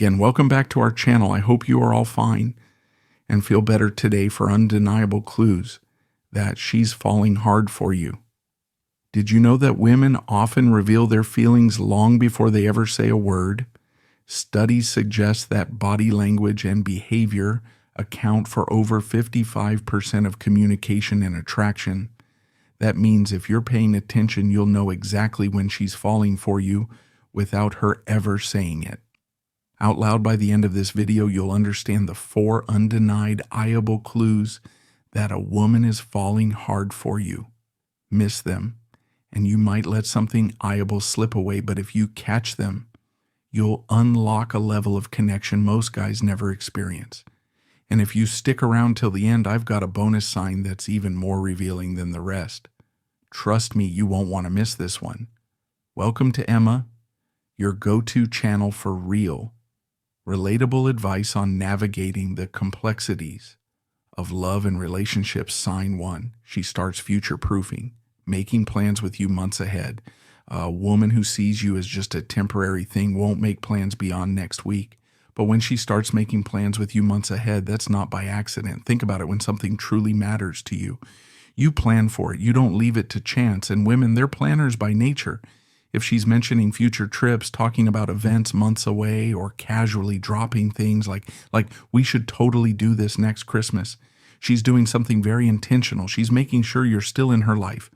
Again, welcome back to our channel. I hope you are all fine and feel better today for undeniable clues that she's falling hard for you. Did you know that women often reveal their feelings long before they ever say a word? Studies suggest that body language and behavior account for over 55% of communication and attraction. That means if you're paying attention, you'll know exactly when she's falling for you without her ever saying it. Out loud by the end of this video, you'll understand the 4 undeniable clues that a woman is falling hard for you. Miss them, and you might let something eyeable slip away, but if you catch them, you'll unlock a level of connection most guys never experience. And if you stick around till the end, I've got a bonus sign that's even more revealing than the rest. Trust me, you won't want to miss this one. Welcome to Emma, your go-to channel for real, relatable advice on navigating the complexities of love and relationships. Sign 1. She starts future-proofing, making plans with you months ahead. A woman who sees you as just a temporary thing won't make plans beyond next week. But when she starts making plans with you months ahead, that's not by accident. Think about it. When something truly matters to you, you plan for it. You don't leave it to chance. And women, they're planners by nature. If she's mentioning future trips, talking about events months away, or casually dropping things like we should totally do this next Christmas, she's doing something very intentional. She's making sure you're still in her life.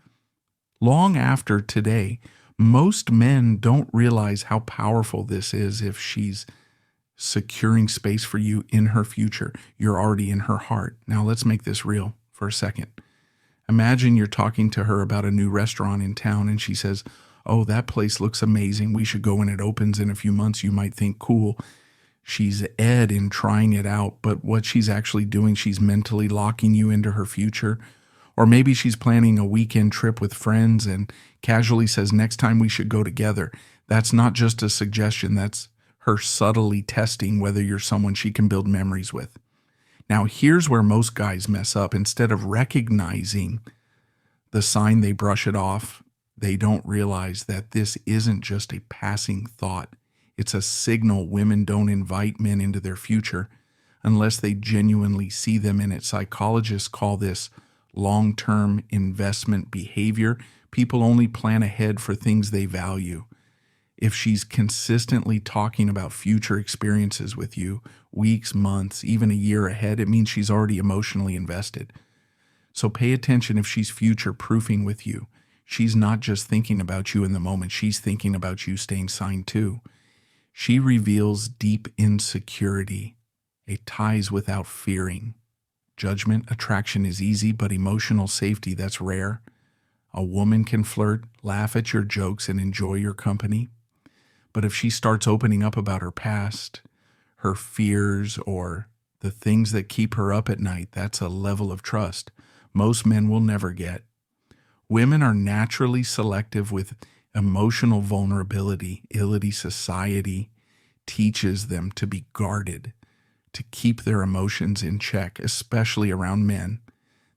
Long after today, most men don't realize how powerful this is. If she's securing space for you in her future, you're already in her heart. Now let's make this real for a second. Imagine you're talking to her about a new restaurant in town and she says, "Oh, that place looks amazing. We should go when it opens in a few months." You might think, cool. She's Ed in trying it out, but what she's actually doing, she's mentally locking you into her future. Or maybe she's planning a weekend trip with friends and casually says, "Next time we should go together." That's not just a suggestion. That's her subtly testing whether you're someone she can build memories with. Now, here's where most guys mess up. Instead of recognizing the sign, they brush it off. They don't realize that this isn't just a passing thought. It's a signal. Women don't invite men into their future unless they genuinely see them in it. Psychologists call this long-term investment behavior. People only plan ahead for things they value. If she's consistently talking about future experiences with you, weeks, months, even a year ahead, it means she's already emotionally invested. So pay attention. If she's future-proofing with you, she's not just thinking about you in the moment. She's thinking about you staying signed too. She reveals deep insecurity, a ties without fearing. Judgment, attraction is easy, but emotional safety, that's rare. A woman can flirt, laugh at your jokes, and enjoy your company. But if she starts opening up about her past, her fears, or the things that keep her up at night, that's a level of trust most men will never get. Women are naturally selective with emotional vulnerability. Society teaches them to be guarded, to keep their emotions in check, especially around men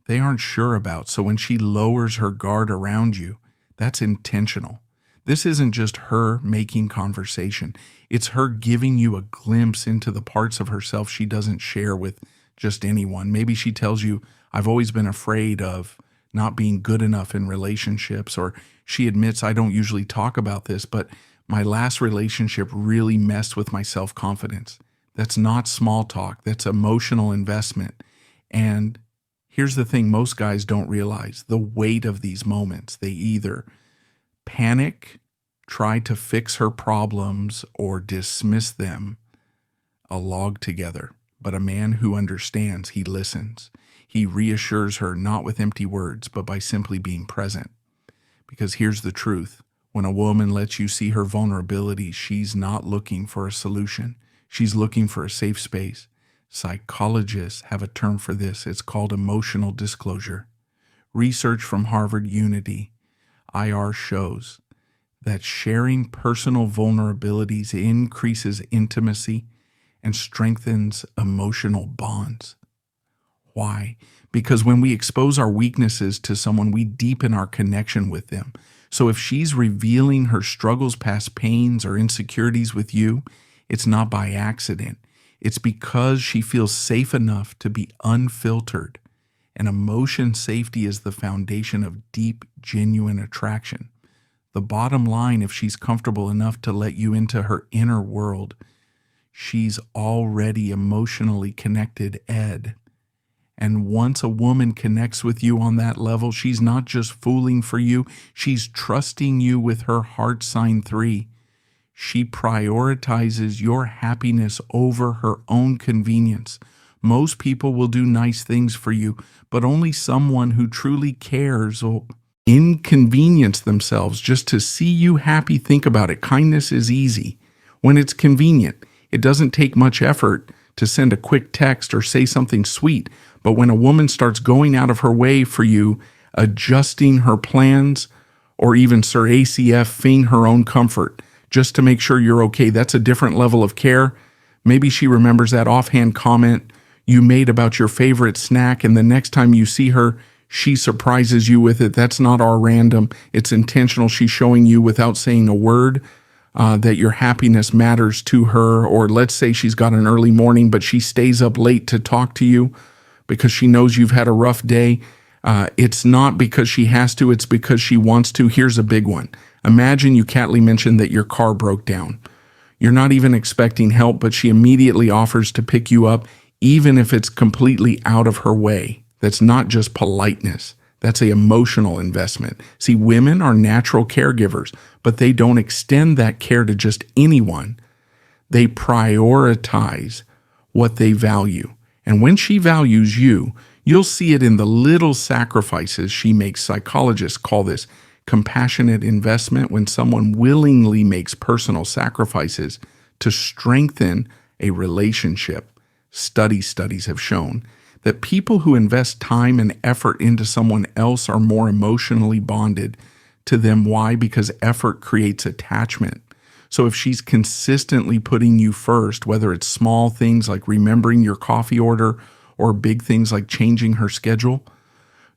they aren't sure about. So when she lowers her guard around you, that's intentional. This isn't just her making conversation. It's her giving you a glimpse into the parts of herself she doesn't share with just anyone. Maybe she tells you, "I've always been afraid of not being good enough in relationships," or she admits, "I don't usually talk about this, but my last relationship really messed with my self-confidence." That's not small talk. That's emotional investment. And here's the thing most guys don't realize: the weight of these moments. They either panic, try to fix her problems, or dismiss them altogether. But a man who understands, he listens. He reassures her, not with empty words, but by simply being present. Because here's the truth. When a woman lets you see her vulnerability, she's not looking for a solution. She's looking for a safe space. Psychologists have a term for this. It's called emotional disclosure. Research from Harvard Unity IR shows that sharing personal vulnerabilities increases intimacy and strengthens emotional bonds. Why? Because when we expose our weaknesses to someone, we deepen our connection with them. So if she's revealing her struggles, past pains, or insecurities with you, It's not by accident. It's because she feels safe enough to be unfiltered. And emotion safety is the foundation of deep, genuine attraction. The bottom line, if she's comfortable enough to let you into her inner world, she's already emotionally connected, Ed. And once a woman connects with you on that level, she's not just fooling for you, she's trusting you with her heart sign 3. She prioritizes your happiness over her own convenience. Most people will do nice things for you, but only someone who truly cares will inconvenience themselves just to see you happy. Think about it. Kindness is easy when it's convenient. It doesn't take much effort to send a quick text or say something sweet. But when a woman starts going out of her way for you, adjusting her plans, or even Sir ACF-ing her own comfort, just to make sure you're okay, that's a different level of care. Maybe she remembers that offhand comment you made about your favorite snack, and the next time you see her, she surprises you with it. That's not our random. It's intentional. She's showing you without saying a word that your happiness matters to her. Or let's say she's got an early morning, but she stays up late to talk to you because she knows you've had a rough day. It's not because she has to, it's because she wants to. Here's a big one. Imagine you casually mentioned that your car broke down. You're not even expecting help, but she immediately offers to pick you up, even if it's completely out of her way. That's not just politeness. That's an emotional investment. See, women are natural caregivers, but they don't extend that care to just anyone. They prioritize what they value. And when she values you, you'll see it in the little sacrifices she makes. Psychologists call this compassionate investment, when someone willingly makes personal sacrifices to strengthen a relationship. Studies have shown that people who invest time and effort into someone else are more emotionally bonded to them. Why? Because effort creates attachment. So if she's consistently putting you first, whether it's small things like remembering your coffee order or big things like changing her schedule,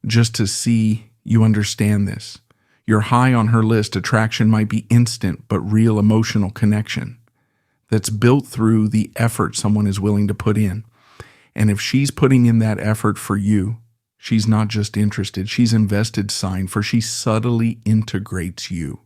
just to see you understand this. You're high on her list. Attraction might be instant, but real emotional connection that's built through the effort someone is willing to put in. And if she's putting in that effort for you, she's not just interested, she's invested sign, for she subtly integrates you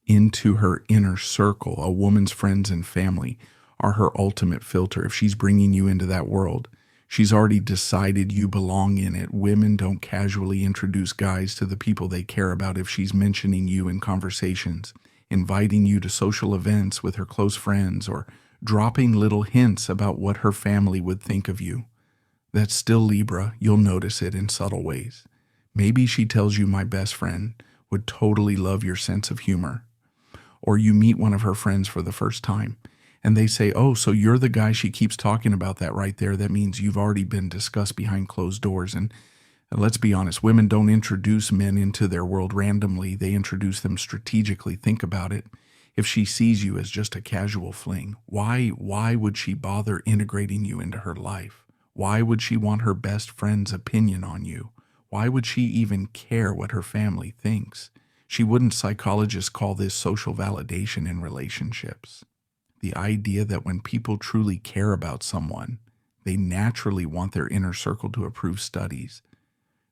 into her inner circle. A woman's friends and family are her ultimate filter. If she's bringing you into that world, she's already decided you belong in it. Women don't casually introduce guys to the people they care about. If she's mentioning you in conversations, inviting you to social events with her close friends, or dropping little hints about what her family would think of you, that's still Libra. You'll notice it in subtle ways. Maybe she tells you, my best friend would totally love your sense of humor. Or you meet one of her friends for the first time and they say, oh, so you're the guy she keeps talking about. That right there, that means you've already been discussed behind closed doors. And let's be honest, women don't introduce men into their world randomly. They introduce them strategically. Think about it. If she sees you as just a casual fling, why would she bother integrating you into her life? Why would she want her best friend's opinion on you? Why would she even care what her family thinks? She wouldn't. Psychologists call this social validation in relationships. The idea that when people truly care about someone, they naturally want their inner circle to approve. Studies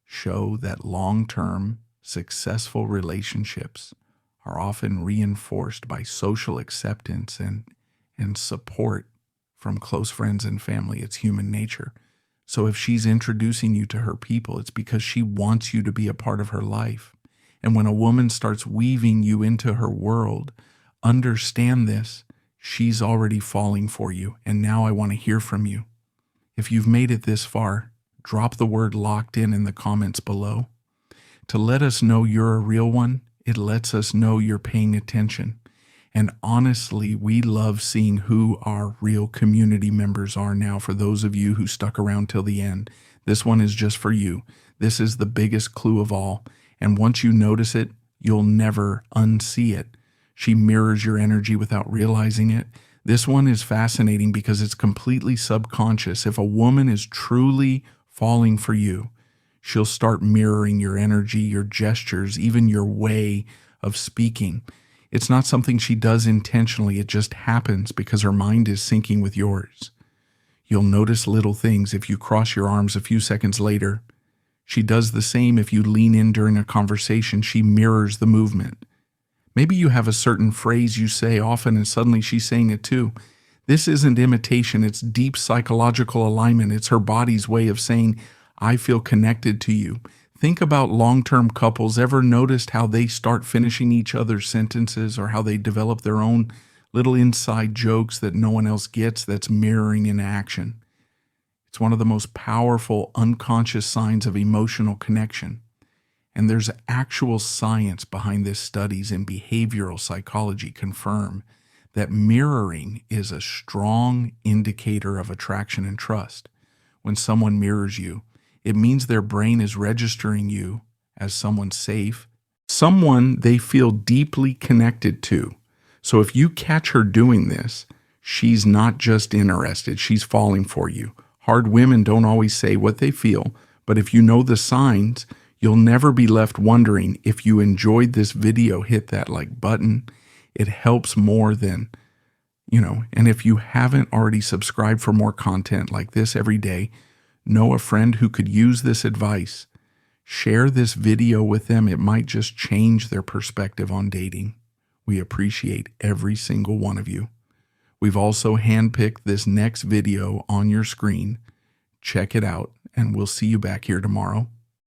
show that long-term, successful relationships are often reinforced by social acceptance and support from close friends and family. It's human nature. So if she's introducing you to her people, it's because she wants you to be a part of her life. And when a woman starts weaving you into her world, understand this, she's already falling for you. And now I want to hear from you. If you've made it this far, drop the word locked in the comments below to let us know you're a real one. It lets us know you're paying attention. And honestly, we love seeing who our real community members are now. For those of you who stuck around till the end, this one is just for you. This is the biggest clue of all. And once you notice it, you'll never unsee it. She mirrors your energy without realizing it. This one is fascinating because it's completely subconscious. If a woman is truly falling for you, she'll start mirroring your energy, your gestures, even your way of speaking. It's not something she does intentionally, it just happens because her mind is syncing with yours. You'll notice little things if you cross your arms a few seconds later. She does the same if you lean in during a conversation. She mirrors the movement. Maybe you have a certain phrase you say often and suddenly she's saying it too. This isn't imitation, it's deep psychological alignment. It's her body's way of saying, I feel connected to you. Think about long-term couples. Ever noticed how they start finishing each other's sentences or how they develop their own little inside jokes that no one else gets? That's mirroring in action. It's one of the most powerful unconscious signs of emotional connection. And there's actual science behind this. Studies in behavioral psychology confirm that mirroring is a strong indicator of attraction and trust. When someone mirrors you, it means their brain is registering you as someone safe, someone they feel deeply connected to. So if you catch her doing this, she's not just interested, she's falling for you. Hard women don't always say what they feel, but if you know the signs, you'll never be left wondering. If you enjoyed this video, hit that like button. It helps more than, and if you haven't already subscribed for more content like this every day, know a friend who could use this advice. Share this video with them. It might just change their perspective on dating. We appreciate every single one of you. We've also handpicked this next video on your screen. Check it out, and we'll see you back here tomorrow.